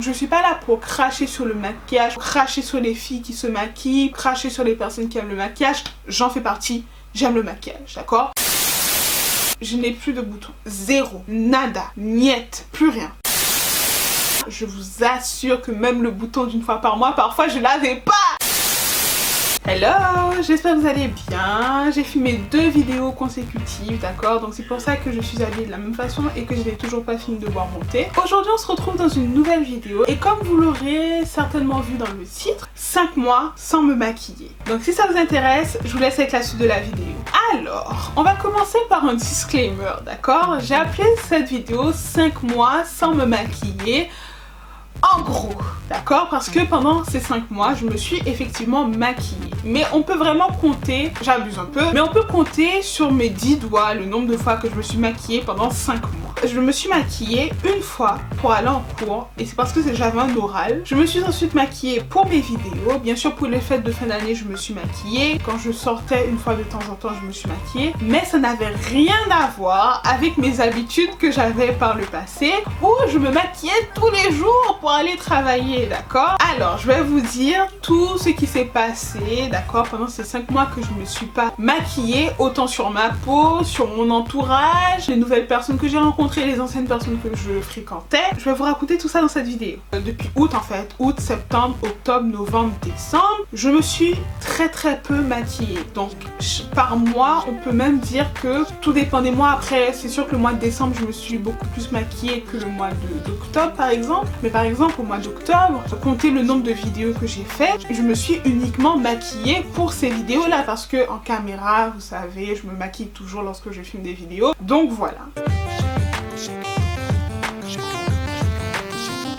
Je suis pas là pour cracher sur le maquillage, cracher sur les filles qui se maquillent, cracher sur les personnes qui aiment le maquillage. J'en fais partie, j'aime le maquillage, d'accord? Je n'ai plus de boutons. Zéro, nada, niet, plus rien. Je vous assure que même le bouton d'une fois par mois, parfois je l'avais pas. Hello, j'espère que vous allez bien. J'ai filmé 2 vidéos consécutives, d'accord? Donc c'est pour ça que je suis habillée de la même façon et que je n'ai toujours pas fini de devoir monter. Aujourd'hui, on se retrouve dans une nouvelle vidéo et comme vous l'aurez certainement vu dans le titre, 5 mois sans me maquiller. Donc si ça vous intéresse, je vous laisse avec la suite de la vidéo. Alors, on va commencer par un disclaimer, d'accord? J'ai appelé cette vidéo 5 mois sans me maquiller. En gros, d'accord? Parce que pendant ces 5 mois, je me suis effectivement maquillée. Mais on peut vraiment compter, j'abuse un peu, mais on peut compter sur mes 10 doigts le nombre de fois que je me suis maquillée pendant 5 mois. Je me suis maquillée une fois pour aller en cours et c'est parce que j'avais un oral. Je me suis ensuite maquillée pour mes vidéos. Bien sûr, pour les fêtes de fin d'année, je me suis maquillée. Quand je sortais une fois de temps en temps, je me suis maquillée. Mais ça n'avait rien à voir avec mes habitudes que j'avais par le passé où je me maquillais tous les jours pour aller travailler, d'accord? Alors, je vais vous dire tout ce qui s'est passé, d'accord, pendant ces 5 mois que je ne me suis pas maquillée, autant sur ma peau, sur mon entourage, les nouvelles personnes que j'ai rencontrées, les anciennes personnes que je fréquentais. Je vais vous raconter tout ça dans cette vidéo. Depuis août en fait, août, septembre, octobre, novembre, décembre, je me suis très peu maquillée. Donc par mois, on peut même dire que tout dépend des mois. Après, c'est sûr que le mois de décembre, je me suis beaucoup plus maquillée que le mois d'octobre par exemple. Mais par exemple, au mois d'octobre, comptez le nombre de vidéos que j'ai faites, je me suis uniquement maquillée pour ces vidéos-là parce que en caméra, vous savez, je me maquille toujours lorsque je filme des vidéos. Donc voilà.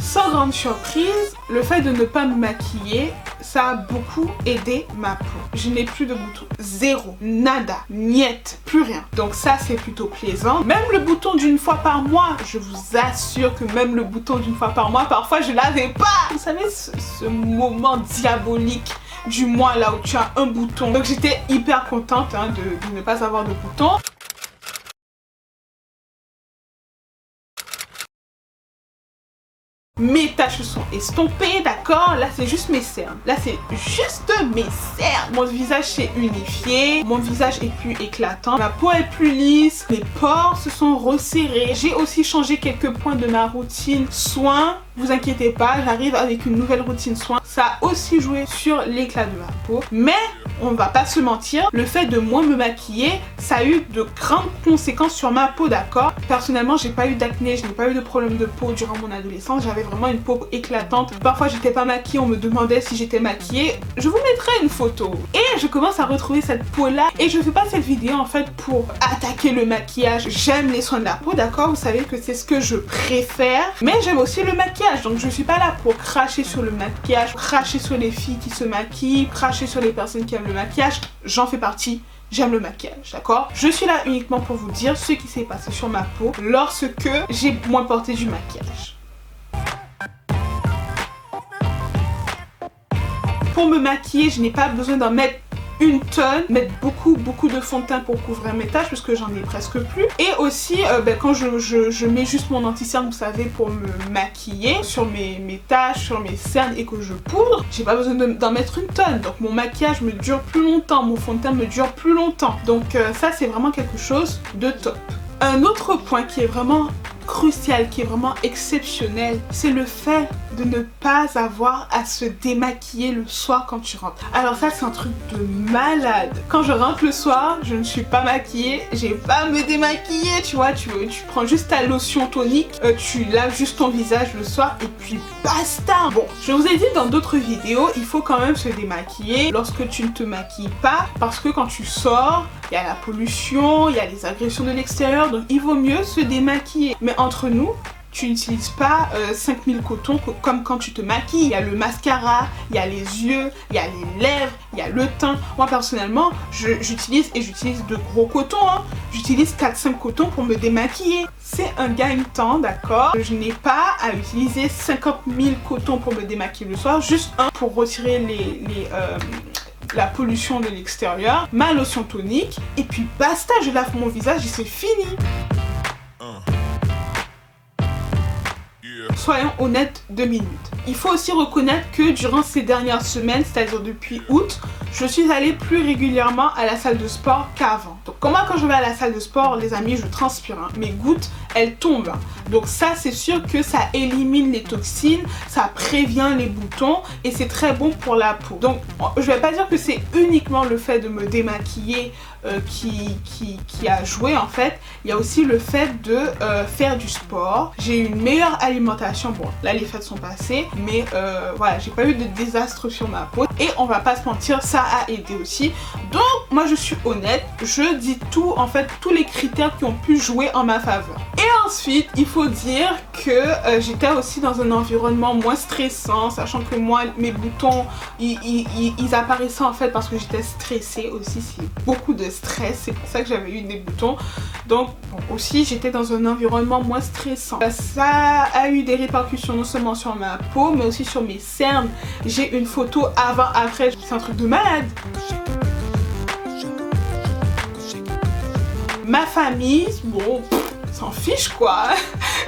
Sans grande surprise, le fait de ne pas me maquiller, ça a beaucoup aidé ma peau. Je n'ai plus de boutons. Zéro, nada, niet, plus rien. Donc ça, c'est plutôt plaisant. Même le bouton d'une fois par mois, je vous assure que même le bouton d'une fois par mois, parfois je l'avais pas. Vous savez, ce moment diabolique du mois là où tu as un bouton. Donc j'étais hyper contente de ne pas avoir de bouton. Mes taches sont estompées, d'accord? Là, c'est juste mes cernes. Là, c'est juste mes cernes. Mon visage s'est unifié. Mon visage est plus éclatant. Ma peau est plus lisse. Mes pores se sont resserrés. J'ai aussi changé quelques points de ma routine soins. Vous inquiétez pas, j'arrive avec une nouvelle routine soins. Ça a aussi joué sur l'éclat de ma peau. Mais on va pas se mentir, le fait de moins me maquiller, ça a eu de grandes conséquences sur ma peau, d'accord? Personnellement, j'ai pas eu d'acné, je n'ai pas eu de problème de peau durant mon adolescence. J'avais vraiment une peau éclatante. Parfois, j'étais pas maquillée, on me demandait si j'étais maquillée. Je vous mettrai une photo. Et je commence à retrouver cette peau-là. Et je fais pas cette vidéo en fait pour attaquer le maquillage. J'aime les soins de la peau, d'accord? Vous savez que c'est ce que je préfère. Mais j'aime aussi le maquillage. Donc je suis pas là pour cracher sur le maquillage, cracher sur les filles qui se maquillent, cracher sur les personnes qui aiment le maquillage. J'en fais partie, j'aime le maquillage, d'accord? Je suis là uniquement pour vous dire ce qui s'est passé sur ma peau lorsque j'ai moins porté du maquillage. Pour me maquiller, je n'ai pas besoin d'en mettre une tonne, mettre beaucoup de fond de teint pour couvrir mes taches parce que j'en ai presque plus. Et aussi quand je mets juste mon anti-cerne, vous savez, pour me maquiller sur mes taches, sur mes cernes et que je poudre, j'ai pas besoin d'en mettre une tonne. Donc mon maquillage me dure plus longtemps, mon fond de teint me dure plus longtemps. Donc ça c'est vraiment quelque chose de top. Un autre point qui est vraiment crucial, qui est vraiment exceptionnel, c'est le fait de ne pas avoir à se démaquiller le soir quand tu rentres. Alors ça c'est un truc de malade. Quand je rentre le soir, je ne suis pas maquillée, j'ai pas à me démaquiller, tu vois, tu prends juste ta lotion tonique, tu laves juste ton visage le soir et puis basta. Bon, je vous ai dit dans d'autres vidéos, il faut quand même se démaquiller lorsque tu ne te maquilles pas parce que quand tu sors, il y a la pollution, il y a les agressions de l'extérieur, donc il vaut mieux se démaquiller. Mais entre nous, tu n'utilises pas 5000 cotons comme quand tu te maquilles. Il y a le mascara, il y a les yeux, il y a les lèvres, il y a le teint. Moi personnellement, j'utilise de gros cotons. Hein. J'utilise 4-5 cotons pour me démaquiller. C'est un gain-temps, d'accord? Je n'ai pas à utiliser 50 000 cotons pour me démaquiller le soir. Juste un pour retirer la pollution de l'extérieur, ma lotion tonique, et puis basta, je lave mon visage et c'est fini. soyons honnêtes 2 minutes. Il faut aussi reconnaître que durant ces dernières semaines, c'est-à-dire depuis août, je suis allée plus régulièrement à la salle de sport qu'avant. Donc comment quand je vais à la salle de sport, les amis, je transpire, hein. Mes gouttes, elles tombent, hein. Donc ça, c'est sûr que ça élimine les toxines, ça prévient les boutons et c'est très bon pour la peau. Donc je vais pas dire que c'est uniquement le fait de me démaquiller qui a joué en fait. Il y a aussi le fait de faire du sport. J'ai une meilleure alimentation. Bon, là les fêtes sont passées, mais voilà, j'ai pas eu de désastre sur ma peau. Et on va pas se mentir, ça a aidé aussi. Donc moi je suis honnête, je dis tout en fait, tous les critères qui ont pu jouer en ma faveur. Et ensuite, il faut dire que j'étais aussi dans un environnement moins stressant, sachant que moi, mes boutons, ils apparaissaient en fait parce que j'étais stressée aussi. C'est beaucoup de stress, c'est pour ça que j'avais eu des boutons. Donc bon, aussi, j'étais dans un environnement moins stressant. Ça a eu des répercussions non seulement sur ma peau, mais aussi sur mes cernes. J'ai une photo avant-après, c'est un truc de malade. Ma famille, bon, s'en fiche quoi,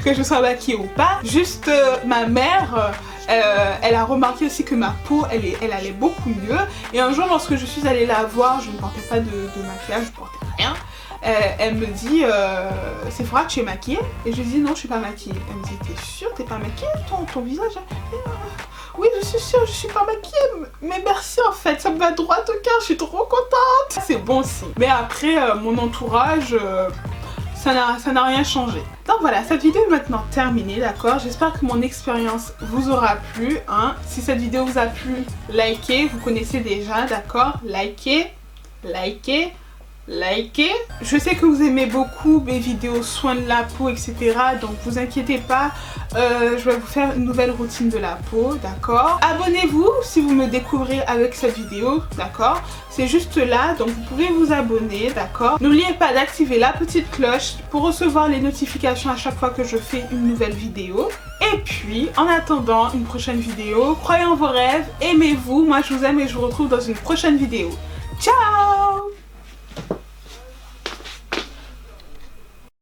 que je sois maquillée ou pas. Juste ma mère, elle a remarqué aussi que ma peau, elle allait beaucoup mieux. Et un jour, lorsque je suis allée la voir, je ne portais pas de maquillage, je portais rien. Elle me dit, Sephora, tu es maquillée? Et je lui dis, non, je suis pas maquillée. Elle me dit, t'es sûre, t'es pas maquillée? Ton visage... Oui, je suis sûre, je suis pas maquillée, mais merci en fait, ça me va droit au cœur, je suis trop contente. C'est bon aussi. Mais après, mon entourage, ça n'a rien changé. Donc voilà, cette vidéo est maintenant terminée, d'accord? J'espère que mon expérience vous aura plu, hein. Si cette vidéo vous a plu, likez, vous connaissez déjà, d'accord? Likez. Je sais que vous aimez beaucoup mes vidéos soins de la peau, etc. Donc vous inquiétez pas, je vais vous faire une nouvelle routine de la peau, d'accord? Abonnez-vous si vous me découvrez avec cette vidéo, d'accord? C'est juste là, donc vous pouvez vous abonner, d'accord? N'oubliez pas d'activer la petite cloche pour recevoir les notifications à chaque fois que je fais une nouvelle vidéo. Et puis, en attendant une prochaine vidéo, croyez en vos rêves, aimez-vous, moi je vous aime et je vous retrouve dans une prochaine vidéo. Ciao!